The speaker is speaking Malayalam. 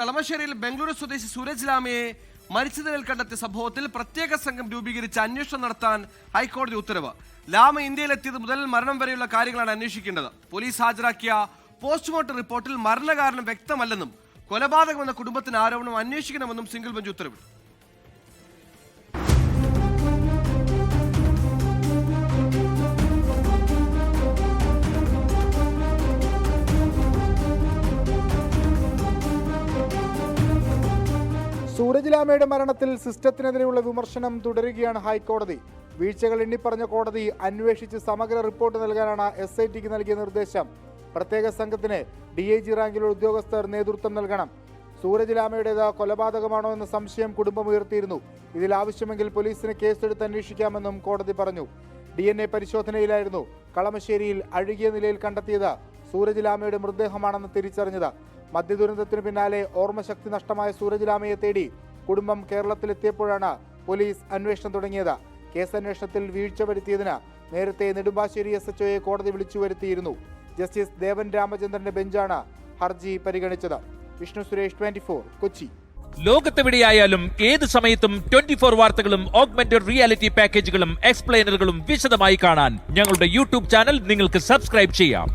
കളമശ്ശേരിയിൽ ബംഗളൂരു സ്വദേശി സൂരജ് ലാമയെ മരിച്ച നിലയിൽ കണ്ടെത്തിയ സംഭവത്തിൽ പ്രത്യേക സംഘം രൂപീകരിച്ച് അന്വേഷണം നടത്താൻ ഹൈക്കോടതി ഉത്തരവ്. ലാമ ഇന്ത്യയിലെത്തിയത് മുതൽ മരണം വരെയുള്ള കാര്യങ്ങളാണ് അന്വേഷിക്കേണ്ടത്. പോലീസ് ഹാജരാക്കിയ പോസ്റ്റ്മോർട്ടം റിപ്പോർട്ടിൽ മരണകാരണം വ്യക്തമല്ലെന്നും കൊലപാതകമെന്ന കുടുംബത്തിന് ആരോപണം അന്വേഷിക്കണമെന്നും സിംഗിൾ ബെഞ്ച് ഉത്തരവിട്ടു. സൂരജ് ലാമയുടെ മരണത്തിൽ സിസ്റ്റത്തിനെതിരെയുള്ള വിമർശനം തുടരുകയാണ് ഹൈക്കോടതി. വീഴ്ചകൾ എണ്ണിപ്പറഞ്ഞ കോടതി അന്വേഷിച്ച് സമഗ്ര റിപ്പോർട്ട് നൽകാനാണ് SITക്ക് നൽകിയ നിർദ്ദേശം. പ്രത്യേക സംഘത്തിന് DIG റാങ്കിലുള്ള ഉദ്യോഗസ്ഥർ നേതൃത്വം നൽകണം. സൂരജ് ലാമയുടേത് കൊലപാതകമാണോ എന്ന സംശയം കുടുംബം ഉയർത്തിയിരുന്നു. ഇതിൽ ആവശ്യമെങ്കിൽ പോലീസിന് കേസെടുത്ത് അന്വേഷിക്കാമെന്നും കോടതി പറഞ്ഞു. DNA പരിശോധനയിലായിരുന്നു കളമശ്ശേരിയിൽ അഴുകിയ നിലയിൽ കണ്ടെത്തിയത് സൂരജ് ലാമയുടെ മൃതദേഹമാണെന്ന് തിരിച്ചറിഞ്ഞത്. മദ്യദുരന്തത്തിനു പിന്നാലെ ഓർമ്മശക്തി നഷ്ടമായ സൂരജ് ലാമയെ തേടി കുടുംബം കേരളത്തിലെത്തിയപ്പോഴാണ് പോലീസ് അന്വേഷണം തുടങ്ങിയത്. കേസന്വേഷണത്തിൽ വീഴ്ച വരുത്തിയതിന് നേരത്തെ നെടുമ്പാശ്ശേരി SHOയെ കോടതി വിളിച്ചു വരുത്തിയിരുന്നു. ജസ്റ്റിസ് ദേവൻ രാമചന്ദ്രന്റെ ബെഞ്ചാണ് ഹർജി പരിഗണിച്ചത്. വിഷ്ണു സുരേഷ്, 24, കൊച്ചി. ലോകത്തെവിടെയായാലും ഏത് സമയത്തും 24 വാർത്തകളും ഓഗ്മെന്റഡ് റിയാലിറ്റി പാക്കേജുകളും എക്സ്പ്ലെയിനറുകളും വിശദമായി കാണാൻ ഞങ്ങളുടെ YouTube ചാനൽ നിങ്ങൾക്ക് സബ്സ്ക്രൈബ് ചെയ്യാം.